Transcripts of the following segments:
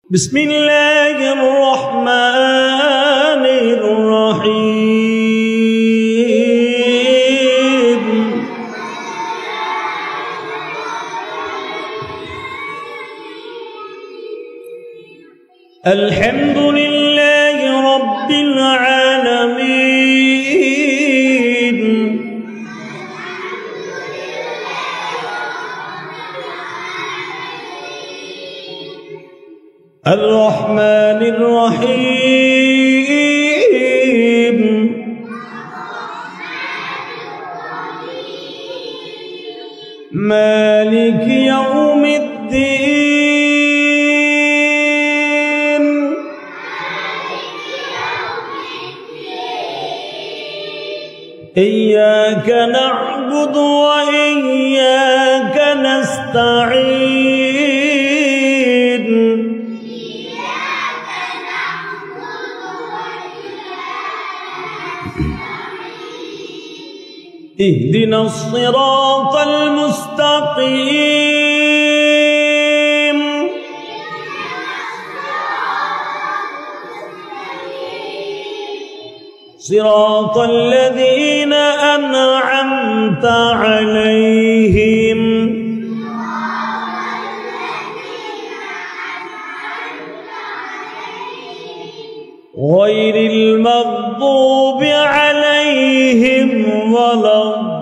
বিসমিল্লাহির রহমানির রহিম। আলহামদুলিল্লাহি রাব্বিল আলামিন। الرحمن الرحيم مالك يوم الدين إياك نعبد وإياك نستعين اهدنا الصراط المستقيم صراط الذين أنعمت عليهم غير المغضوب عليهم ولا الضالين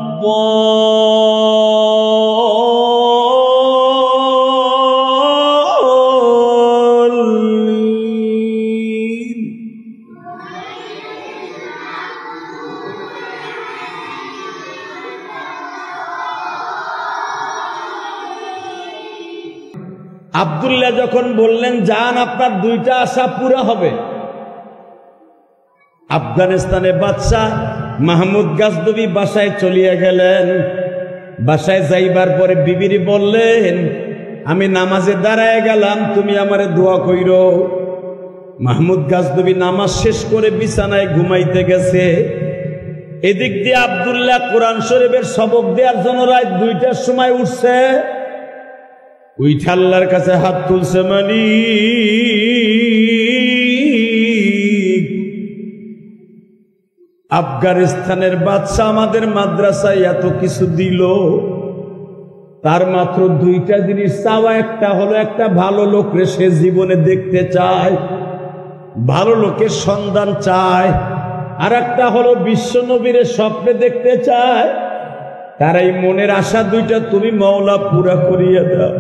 আব্দুল্লাহ যখন বললেন যান আপনার দুইটা আশা পুরা হবে, আফগানিস্তানের বাদশাহ মাহমুদ গাজনবী বাসায় চলিয়া গেলেন। বাসায় যাইবার পরে বিবিরি বললেন আমি নামাজে দাঁড়ায় গেলাম, তুমি আমারে দোয়া কইরো। মাহমুদ গাজনবী নামাজ শেষ করে বিছানায় ঘুমাইতে গেছে। এদিক দিয়ে আব্দুল্লাহ কোরআন শরীফের সবক দেওয়ার জন্য রাত 2টার সময় উঠছে। উইঠা আল্লাহর কাছে হাত তুলছে, আফগানিস্তানের বাদশা আমাদের মাদ্রাসায় এত কিছু দিল, তার মাত্র 2টা জিনিস চাওয়া। একটা হলো একটা ভালো লোকরে সে জীবনে দেখতে চায়, ভালো লোকের সন্ধান চায়। আর একটা হলো বিশ্ব নবীরে স্বপ্নে দেখতে চায়। তার এই মনের আশা 2টা তুমি মাওলা পুরা করিয়া দাও।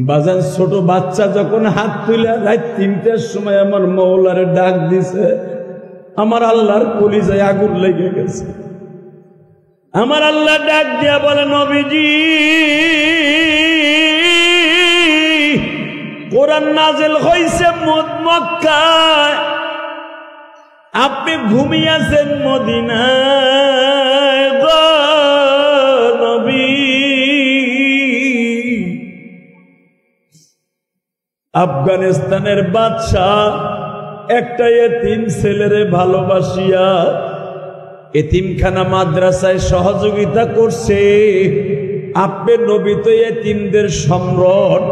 বাজান ছোট বাচ্চা যখন হাত তুলে রাত 3টার সময় আমার মাওলারে ডাক দিছে, আমার আল্লাহর কলিজায় আগুন লেগে গেছে। আমার আল্লাহ ডাক দিয়া বলে, নবীজি কোরআন নাজিল হইছে মক্কায়, আপনি ঘুমিয়েছেন মদিনায় গো নবী। আফগানিস্তানের বাদশাহ একটা এতিম ছেলেরে ভালোবাসিয়া এতিমখানা মাদ্রাসায় সহযোগিতা করছে। আপনি নবী তো এতিমদের সম্রাট,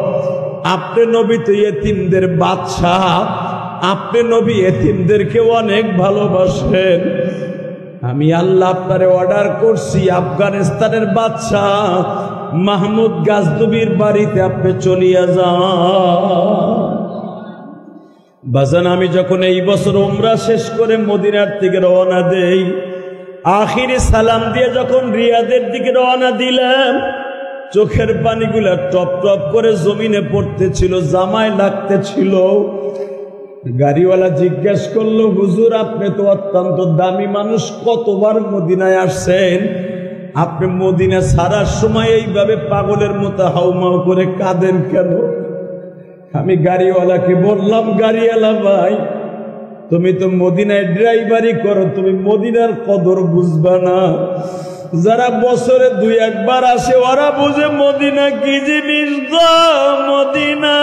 আপনি নবী তো এতিমদের বাদশাহ, আপনি নবী এতিমদেরকে অনেক ভালোবাসেন। আমি আল্লাহ আপনারে অর্ডার করছি আফগানিস্তানের বাদশাহ মাহমুদ গাজনবীর বাড়িতে আপনি চলিয়া যান। বাজান আমি যখন এই বছর উমরা শেষ করে মদিনার দিকে রওনা দেই, আখিরি সালাম দিয়ে যখন রিয়াদের দিকে রওনা দিলাম, চোখের পানিগুলা টপ টপ করে জমিনে পড়তেছিল, জামায় লাগতেছিল। গাড়িওয়ালা জিজ্ঞেস করলো, হুজুর আপনি তো অত্যন্ত দামি মানুষ, কতবার মদিনায় আসছেন, আপনি মদিনা ছাড়ার সময় এইভাবে পাগলের মতো হাউমাউ করে কাঁদেন কেন? আমি গাড়িওয়ালাকে বললাম, গাড়িওয়ালা ভাই তুমি তো মদিনায় ড্রাইভারি করো, তুমি মদিনার কদর বুঝবা না। যারা বছরে 2-1 বার আসে ওরা বুঝে মদিনা কি জিনিস গো। মদিনা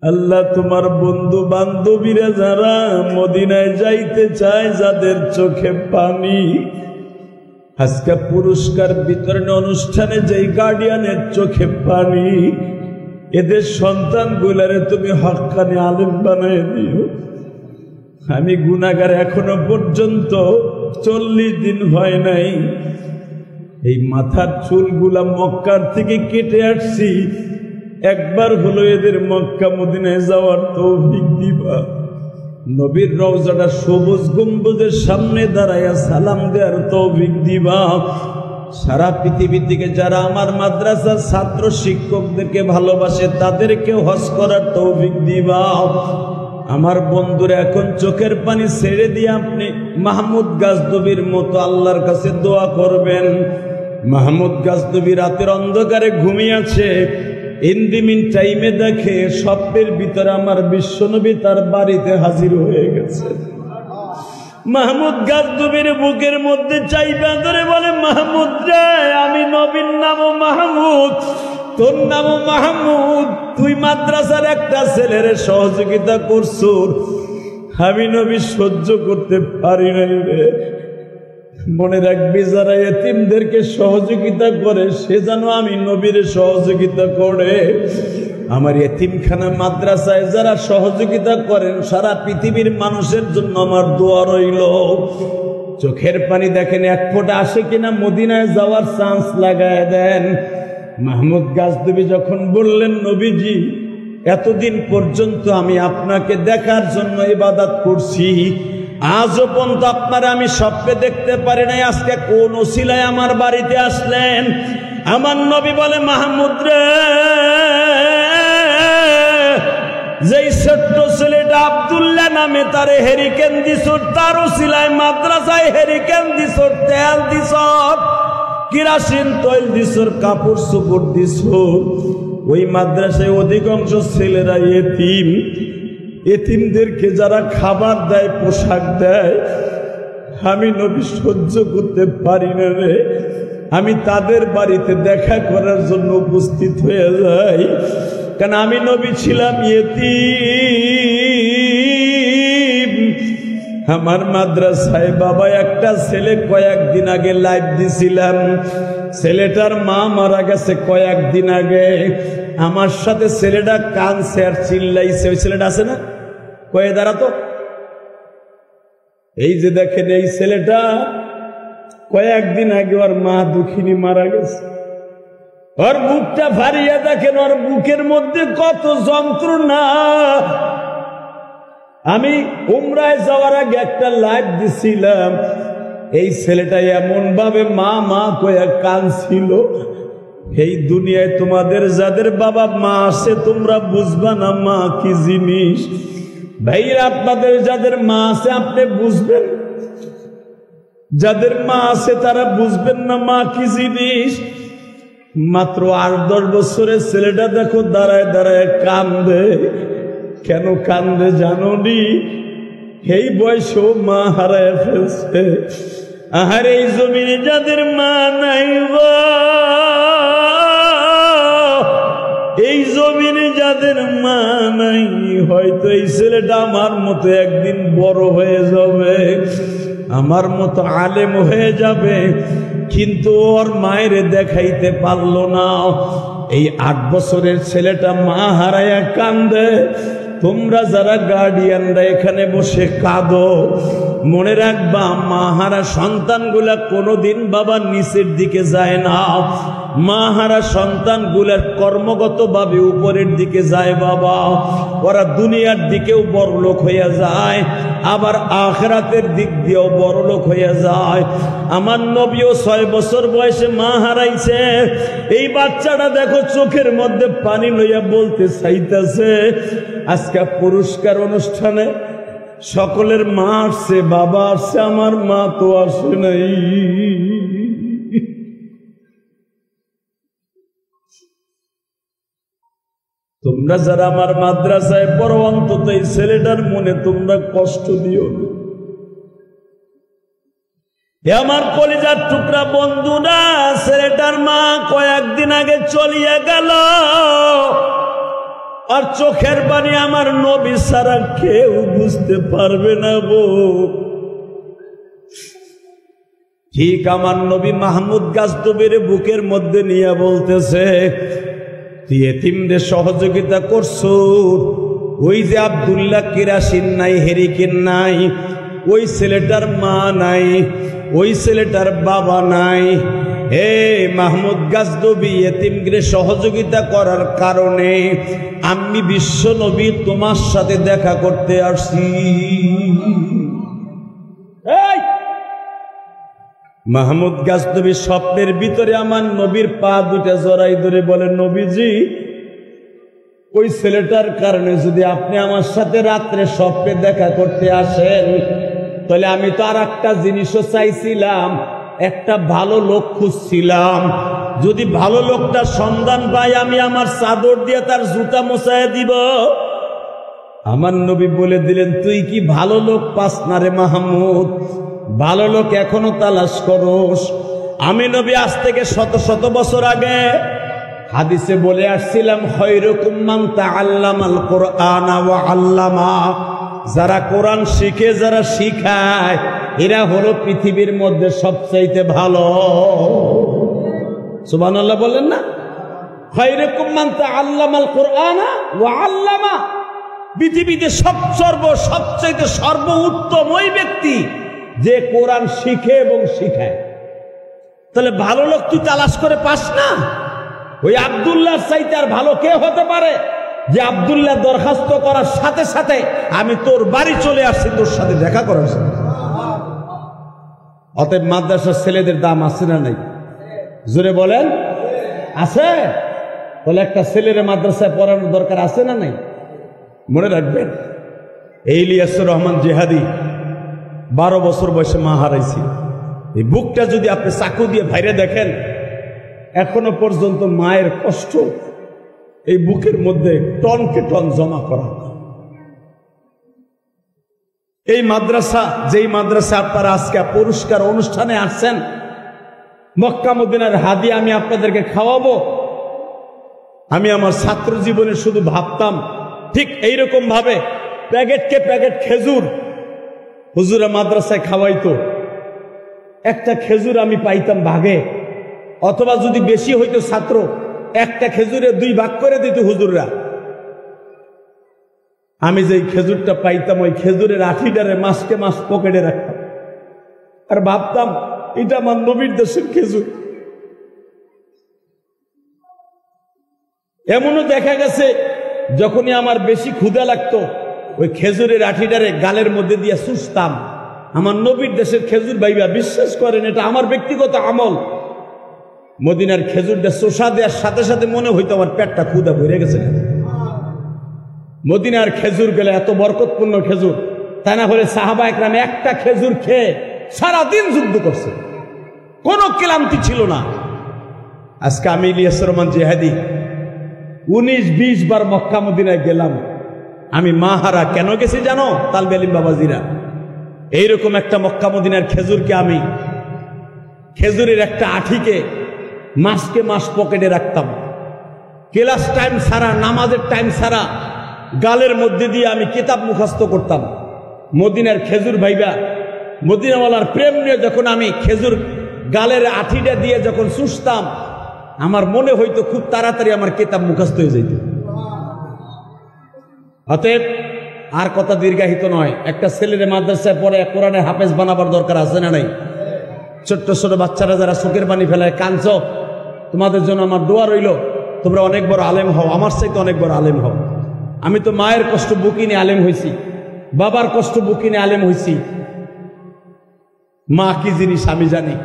আল্লাহ তোমার বন্ধু বান্ধবীরা যারা মদিনায় যাইতে চায়, যাদের চোখে পানি, আজকে পুরস্কার বিতরণ অনুষ্ঠানে যেই গার্ডিয়ানের চোখে পানি, এদের সন্তানগুলারে তুমি হক্কানি আলেম বানায় দিও। আমি গুনাহগার, এখনো পর্যন্ত 40 দিন হয় নাই, এই মাথার চুলগুলা মক্কার থেকে কেটে আসছি, একবার হলো এদের মক্কা মদিনায় যাওয়ার তৌফিক দিবা। নবীর রওজাটা সবুজ গম্বুজের সামনে দাঁড়াইয়া সালাম দেওয়ার তৌফিক দিবা। সারা পৃথিবী থেকে যারা আমার মাদ্রাসার ছাত্র শিক্ষকদেরকে ভালোবাসে তাদেরকে হজ করার তৌফিক দিবা। আমার বন্ধুরা এখন চোখের পানি ছেড়ে দিয়ে আপনি মাহমুদ গাজনবীর মতো আল্লাহর কাছে দোয়া করবেন। মাহমুদ গাজনবী রাতের অন্ধকারে ঘুমিয়ে আছে, ইন্দিমিন টাইমে দেখে স্বপ্নের ভিতরে আমার বিশ্বনবী তার বাড়িতে হাজির হয়ে গেছে। মাহমুদ গাজনবীর বুকের মধ্যে চাইবা ধরে বলে, মাহমুদ রে, আমি নবীর নামও মাহমুদ, তোর নামও মাহমুদ, তুই মাদ্রাসার একটা ছেলের সহযোগিতা করছো, আমি নবী সহ্য করতে পারি নাই রে। মনে রাখবি, যারা এতিমদেরকে সহযোগিতা করে সে যেন আমি নবীর সহযোগিতা করে। আমার এতিমখানা মাদ্রাসায় যারা সহযোগিতা করেন, সারা পৃথিবীর মানুষের জন্য আমার দোয়া রইল। চোখের পানি দেখেন, এক ফোঁটা আসে কিনা মদিনায় যাওয়ার চান্স লাগায় দেন। মাহমুদ গাজনবী যখন বললেন, নবীজি এতদিন পর্যন্ত আমি আপনাকে দেখার জন্য ইবাদত করছি, আজও পর্যন্ত আপনারা আমি স্বপ্নে দেখতে পারি নাই, আজকে কোন ওসিলায় আমার বাড়িতে আসলেন? আমার নবী বলে, মাহমুদ রে, যেই ছোট্ট ছেলেটা আব্দুল্লাহ নামে তারে হেরিকেন দিছ, তার ওসিলায় মাদ্রাসায় হেরিকেন দিছ, তেল দিছ, কিরাসিন তৈল দিছ, কাপড় চোপড় দিছ। ওই মাদ্রাসায় অধিকাংশ ছেলেরা এতিম, এতিমদেরকে যারা খাবার দেয়, পোশাক দেয়, আমি নবী সহ্য করতে পারি না রে। আমি তাদের বাড়িতে দেখা করার জন্য উপস্থিত হয়ে যাই, কারণ আমি নবী ছিলাম এতিম। আমার মাদ্রাসায় বাবা একটা ছেলে কয়েকদিন আগে লাইভ দিছিলাম, ছেলেটার মা মারা গেছে কয়েকদিন আগে। আমার সাথে ছেলেটা কাঁদছে আর চিল্লাইছে। ওই ছেলেটা আছে না, কয়ে দাঁড়াতো, এই যে দেখেন এই ছেলেটা কয়েকদিন আগে ওর মা দুঃখিনী মারা গেছে। ওর বুকটা ফারিয়া দেখেন, ওর বুকের মধ্যে কত যন্ত্রণা। আমি উমরায় যাওয়ার আগে একটা লাইভ দিছিলাম, এই ছেলেটা এমন ভাবে মা মা কয়ে কাঁদছিল। এই দুনিয়ায় তোমাদের যাদের বাবা মা আছে তোমরা বুঝবা না মা কি জিনিস। ভাইরা, আপনাদের যাদের মা আছে আপনি বুঝবেন, যাদের মা আছে তারা বুঝবেন না মা কি জিনিস। মাত্র 8-10 বছরের ছেলেটা দেখো দাঁড়ায় দাঁড়ায় কান্দে। কেন কান্দে জানো নি? এই বয়সেও মা হারায় ফেলছে। আর এই জমিনে যাদের মা নাই, এই জমিনে যাদের মা নাই, হয়তো এই ছেলেটা আমার মতো একদিন বড় হয়ে যাবে, আমার মতো আলেম হয়ে যাবে, কিন্তু ওর মায়ের দেখাইতে পারলো না। এই 8 বছরের ছেলেটা মা হারায়া কান্দে। তোমরা যারা গার্ডিয়ানরা এখানে বসে কাঁদো, মনে রাখবা মা হারা সন্তানগুলা কোনোদিন বাবার নিচের দিকে যায় না। মা হারা সন্তানগুলার কর্মগতভাবে উপরের দিকে যায় বাবা। ওরা দুনিয়ার দিকেও বড়লোক হইয়া যায়, আবার আখিরাতের দিক দিয়েও বড়লোক হইয়া যায়। আমার নবীও 6 বছর বয়সে মা হারাইছে। এই বাচ্চাটা দেখো চোখের মধ্যে পানি লইয়া বলতে চাইতেছে, আজকে পুরস্কার অনুষ্ঠানে সকলের মা আসছে, বাবা আসছে, আমার মা তো আসে নাই। তোমরা যারা আমার মাদ্রাসায় পড়ো, অন্তত এই ছেলেটার মনে তোমরা কষ্ট দিও না। আমার কলিজার টুকরা বন্ধুরা, ছেলেটার মা কয়েকদিন আগে চলিয়া গেল, আর চোখের পানি আমার নবী ছাড়া কেউ বুঝতে পারবে না গো। ঠিক আমার নবী মাহমুদ গাজনবীর বুকের মধ্যে নিয়ে বলতেছে, তুই এতিমদের সহযোগিতা করছো, ওই যে আব্দুল্লাহ কিরাসিন নাই, হেরিকেন নাই, ওই ছেলেটার মা নাই, ওই ছেলেটার বাবা নাই। হে মাহমুদ গাজনবী, এতিমদের সহযোগিতা করার কারণে আমি বিশ্ব নবী তোমার সাথে দেখা করতে আসছি। মাহমুদ গাজনবী স্বপ্নের ভিতরে আমার নবীর পা দুটা জড়াই ধরে বলে, নবীজি, ওই ছেলেটার কারণে যদি আপনি আমার সাথে রাত্রে স্বপ্নে দেখা করতে আসেন, তাহলে আমি তো আর একটা জিনিসও চাইছিলাম, একটা ভালো লোক খুঁজছিলাম। যদি ভালো লোকটা সন্ধান পাই, আমি আমার চাদর দিয়ে তার জুতা মোছায় দিব। আমার নবী বলে দিলেন, তুই কি ভালো লোক পাস না রে মাহমুদ? ভালো লোক এখনো তালাশ করস। আমি নবী আজ থেকে শত শত বছর আগে হাদিসে বলে আসছিলাম, খায়রুকুম মান তাআল্লামাল কুরআনা ওয়া আল্লামা। যারা কোরআন শিখে, যারা শিখায়, এরা হলো পৃথিবীর মধ্যে সবচাইতে ভালো। সুবহানাল্লাহ বলেন না? খায়রুকুম মান তাআল্লামাল কুরআনা ওয়া আল্লামা। পৃথিবীতে সবচাইতে সর্বোত্তম ওই ব্যক্তি যে কোরআন শিখে এবং শিখায়। তাহলে ভালো লোক তুই তালাশ করে পাস না? ওই আব্দুল্লাহর চাইতে আর ভালো কে হতে পারে, যে আব্দুল্লাহ দরখাস্ত করার সাথে সাথে আমি তোর বাড়ি চলে আসছি তোর সাথে দেখা করার জন্য। অতএব মাদ্রাসার ছেলেদের দাম আছে না নাই? জোরে বলেন, আছে? তাহলে একটা ছেলের মাদ্রাসায় পড়ানোর দরকার আছে না নাই? মনে রাখবেন, ইলিয়াসুর রহমান জিহাদি 12 বছর বয়সে মা হারাইছি। এই বুকটা যদি আপনি চাকু দিয়ে ভাইরে দেখেন, এখনো পর্যন্ত মায়ের কষ্ট এই বুকের মধ্যে টনকে টন জমা করা। এই মাদ্রাসা, যেই মাদ্রাসা আপনারা আজকে পুরস্কার অনুষ্ঠানে আসছেন, মক্কা মদিনার হাদিয়া আমি আপনাদেরকে খাওয়াবো, আমি আমার ছাত্র জীবনে শুধু ভাবতাম ঠিক এইরকম ভাবে প্যাকেটকে প্যাকেট খেজুর হুজুরা মাদ্রাসায় খাওয়াইতো। একটা খেজুর আমি পাইতাম ভাগে, অথবা যদি বেশি হইতো ছাত্র, একটা খেজুরে 2 ভাগ করে দিত হুজুররা। আমি যেই খেজুরটা পাইতাম, ওই খেজুরের আঠিটারে মাসকে মাস পকেটে রাখতাম, আর ভাবতাম এটা আমার নবীর দেশের খেজুর। এমনও দেখা গেছে, যখনই আমার বেশি ক্ষুধা লাগতো, ওই খেজুরের আঠিটারে গালের মধ্যে দিয়ে চুষতাম। আমার নবীর দেশের খেজুর ভাইবা, বিশ্বাস করেন, এটা আমার ব্যক্তিগত আমল। মদিনার খেজুরটা চোষা দেওয়ার সাথে সাথে মনে হইতো আমার পেটটা ক্ষুধা ভরে গেছে। মদিনার খেজুর গেলে এত বরকতপূর্ণ খেজুর, তা না হলে সাহাবা একরাম একটা খেজুর খেয়ে সারাদিন যুদ্ধ করছে, কোনো ক্লান্তি ছিল না। আজকে আমি ইলিয়াসুর রহমান জিহাদি 19-20 বার মক্কা মদিনায় গেলাম। আমি মা হারা কেন গেছি জানো? তালবে আলিম বাবাজিরা, এইরকম একটা মক্কা মদিনার খেজুরকে আমি, খেজুরের একটা আঠিকে মাসকে মাস পকেটে রাখতাম। ক্লাস টাইম ছাড়া, নামাজের টাইম ছাড়া গালের মধ্যে দিয়ে আমি কিতাব মুখস্থ করতাম। মদিনার খেজুর ভাইবা, মদিনাওয়ালার প্রেম নিয়ে যখন আমি খেজুর গালের আঠিটা দিয়ে যখন চুষতাম, আমার মনে হইতো খুব তাড়াতাড়ি আমার কিতাব মুখস্থ হয়ে যেত। অতএব আর কথা দীর্ঘায়িত নয়, একটা ছেলের মাদ্রাসায় পড়ে কোরআনের হাফেজ বানাবার দরকার আছে না নাই? ছোট্ট ছোট বাচ্চারা যারা চোখের পানি ফেলায় কাঁদছ, তোমাদের জন্য আমার দোয়া রইল, তোমরা অনেক বড় আলেম হও, আমার চাইতে অনেক বড় আলেম হও। আমি তো মায়ের কষ্ট বুকি নিয়ে আলেম হয়েছি, বাবার কষ্ট বুকি নিয়ে আলেম হয়েছি। মা কি জিনিস আমি জানি।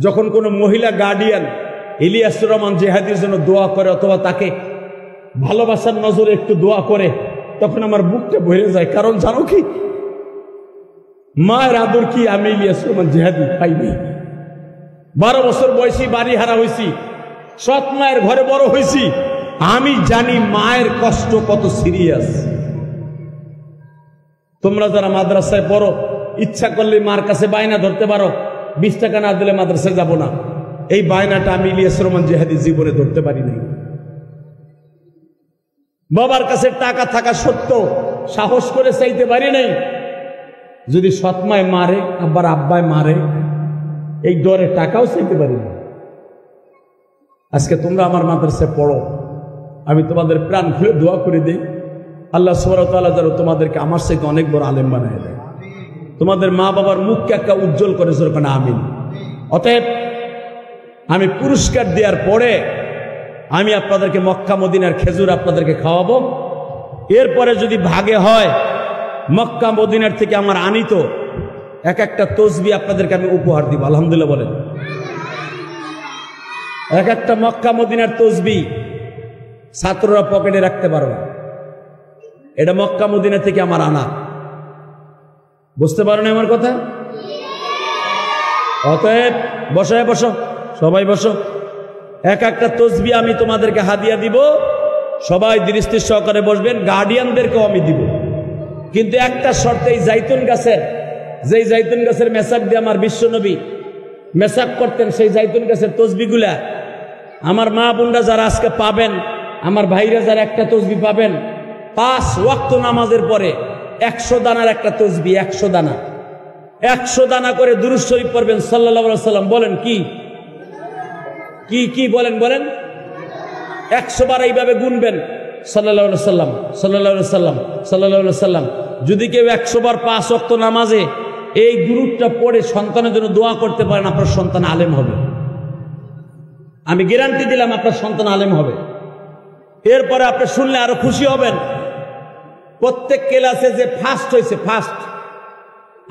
যখন কোনো মহিলা গার্ডিয়ান ইলিয়াসুর রহমান জিহাদির জন্য দোয়া করে, অথবা তাকে ভালোবাসার নজরে একটু দোয়া করে, তখন আমার বুকটা ভরে যায়। কারণ জানো কি, মায়ের আদর কি আমি ইলিয়াসুর রহমান জিহাদি পাইনি। 12 বছর বয়সী বাড়ি হারা হয়েছি, সৎ মায়ের ঘরে বড় হয়েছি। আমি জানি মায়ের কষ্ট কত সিরিয়াস। তোমরা যারা মাদ্রাসায় পড়ো, ইচ্ছা করলে মার কাছে বায়না ধরতে পারো, 20 টাকা না দিলে মাদ্রাসায় যাব না। এই বায়নাটা আমি ইলিয়াসুর রহমান জিহাদি জীবনে ধরতে পারি নাই। বাবার কাছে টাকা থাকা সত্ত্বেও সাহস করে চাইতে পারি নাই। যদি সৎমায় মারে, আব্বার আব্বায় মারে, এই ডরে টাকাও চাইতে পারি না। আজকে তোমরা আমার মাদ্রাসায় পড়ো, আমি তোমাদের প্রাণ খুলে দোয়া করে দিই, আল্লাহ সুবহানাহু ওয়া তাআলা যেন তোমাদেরকে আমার থেকে অনেক বড় আলেম বানিয়ে দেয়, তোমাদের মা বাবার মুখকে একটা উজ্জ্বল করে যেরকম আমিন। অতএব আমি পুরস্কার দেওয়ার পরে আমি আপনাদেরকে মক্কা মদিনার খেজুর আপনাদেরকে খাওয়াবো। এরপরে যদি ভাগে হয় মক্কা মদিনার থেকে আমার আনিত এক একটা তসবি আপনাদেরকে আমি উপহার দিব। আলহামদুলিল্লাহ বলেন। এক একটা মক্কা মদিনার তসবি ছাত্ররা পকেটে রাখতে পারবে, এটা মক্কা মদিনা থেকে আমার আনা। বুঝতে পারো না আমার কথা? অতএব বসো, সবাই বসো। এক একটা তসবি আমি তোমাদেরকে হাদিয়া দিব, সবাই দৃষ্টি সহকারে বসবেন, গার্ডিয়ানদেরকেও আমি দিব। কিন্তু একটা শর্তে, এই জাইতুন গাছের, যেই জাইতুন গাছের মেসাক দিয়ে আমার বিশ্বনবী মেসাক করতেন, সেই জাইতুন গাছের তসবিগুলা আমার মা বোনরা যারা আজকে পাবেন, আমার ভাইরা যারা একটা তসবি পাবেন, 5 ওয়াক্ত নামাজের পরে 100 দানার একটা তসবি, 100 দানা, 100 দানা করে দুরূদ শরীফ পড়বেন সাল্লাল্লাহু আলাইহি সাল্লাম। বলেন কি বলেন 100 বার এইভাবে গুনবেন সাল্লাল্লাহু আলাইহি সাল্লাম, সাল্লাল্লাহু আলাইহি সাল্লাম, সাল্লাল্লাহু আলাইহি সাল্লাম। যদি কেউ 100 বার 5 ওয়াক্ত নামাজে এই দুরূদটা পড়ে সন্তানের জন্য দোয়া করতে পারেন, আপনার সন্তান আলেম হবে। আমি গ্যারান্টি দিলাম আপনার সন্তান আলেম হবে। এরপরে আপনি শুনলে আরো খুশি হবেন। প্রত্যেক ক্লাসে যে ফার্স্ট হয়েছে, ফার্স্ট,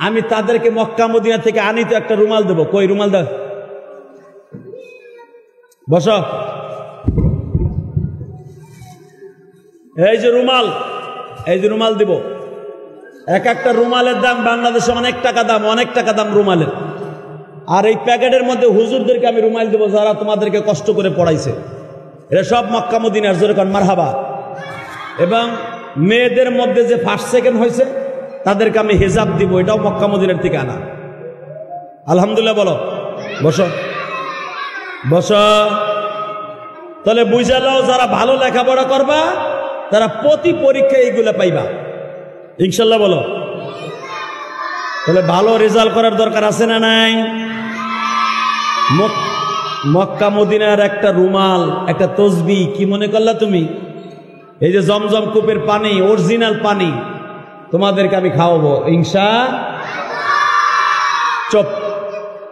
আমি তাদেরকে মক্কা মদিনা থেকে আনিত একটা রুমাল দেবো। কই রুমাল দাও, বস। এই যে রুমাল দিব। এক একটা রুমালের দাম বাংলাদেশে অনেক টাকা দাম রুমালের। আর এই প্যাকেটের মধ্যে হুজুরদেরকে আমি রুমাল দেবো যারা তোমাদেরকে কষ্ট করে পড়াইছে। এটা সব মক্কা মদিনার, জোরে কোন মারহাবা। এবং মেয়েদের মধ্যে যে ফার্স্ট সেকেন্ড হয়েছে তাদেরকে আমি হিজাব দিব, এটাও মক্কা মদিনার থেকে আনা। আলহামদুলিল্লাহ বলো। বসো। তাহলে বুঝালো, যারা ভালো লেখাপড়া করবা তারা প্রতি পরীক্ষায় এইগুলা পাইবা ইনশাল্লাহ। বলো। তাহলে ভালো রেজাল্ট করার দরকার আছে না নাই? মক্কা মদিনার একটা রুমাল, একটা তসবি, কি মনে করলা তুমি? এই যে জমজম কূপের পানি, অরিজিনাল পানি তোমাদেরকে আমি খাওয়াবো চুপ,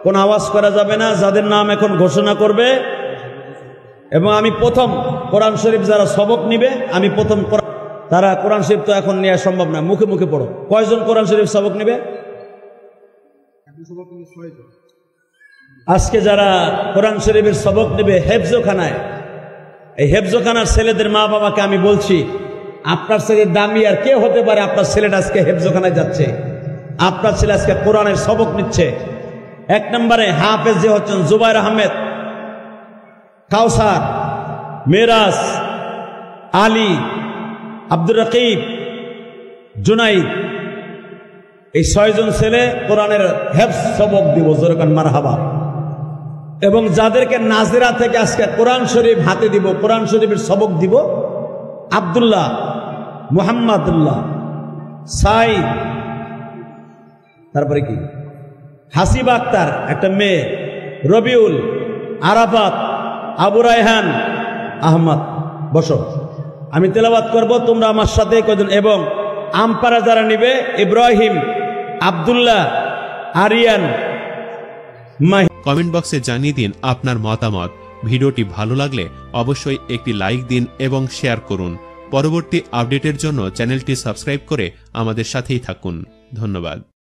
কোন আওয়াজ করা যাবে না। যাদের নাম এখন ঘোষণা করবে, এবং আমি প্রথম কোরআন শরীফ যারা সবক নিবে, আমি প্রথম, তারা কোরআন শরীফ তো এখন নেওয়া সম্ভব না, মুখে মুখে পড়ো। কয়জন কোরআন শরীফ সবক নিবে? আজকে যারা কোরআন শরীফের সবক নেবে হেফজোখানায়, এই হেফজোখানার ছেলেদের মা বাবাকে আমি বলছি, আপনার ছেলে দামি আর কে হতে পারে? আপনার ছেলেটা আজকে হেফজোখানায় যাচ্ছে, আপনার ছেলে আজকে কোরআনের সবক নিচ্ছে। 1 নম্বরে হাফেজ যে হচ্ছেন জুবাইর আহমেদ, কাউসার, মেরাজ, আলী, আব্দুর রকিব, জুনাইদ, এই 6 জন ছেলে কোরআনের হেফজ সবক দিব, জোরে কোন মারহাবা। এবং যাদেরকে নাজেরা থেকে আজকে কোরআন শরীফ হাতে দিব, কোরআন শরীফের সবক দিব, আব্দুল্লাহ, মুহাম্মাদুল্লাহ, সাইদ, তারপরে কি হাসিবা আক্তার একটা মেয়ে, রবিউল, আরাফাত, আবু রায়হান, আহমদ। বসো, আমি তেলাওয়াত করব, তোমরা আমার সাথে কয়জন। এবং আমপারা যারা নিবে, ইব্রাহিম, আব্দুল্লাহ, আরিয়ান, মাহি। কমেন্ট বক্সে জানিয়ে দিন আপনার মতামত। ভিডিওটি ভালো লাগলে অবশ্যই একটি লাইক দিন এবং শেয়ার করুন। পরবর্তী আপডেটের জন্য চ্যানেলটি সাবস্ক্রাইব করে আমাদের সাথেই থাকুন। ধন্যবাদ।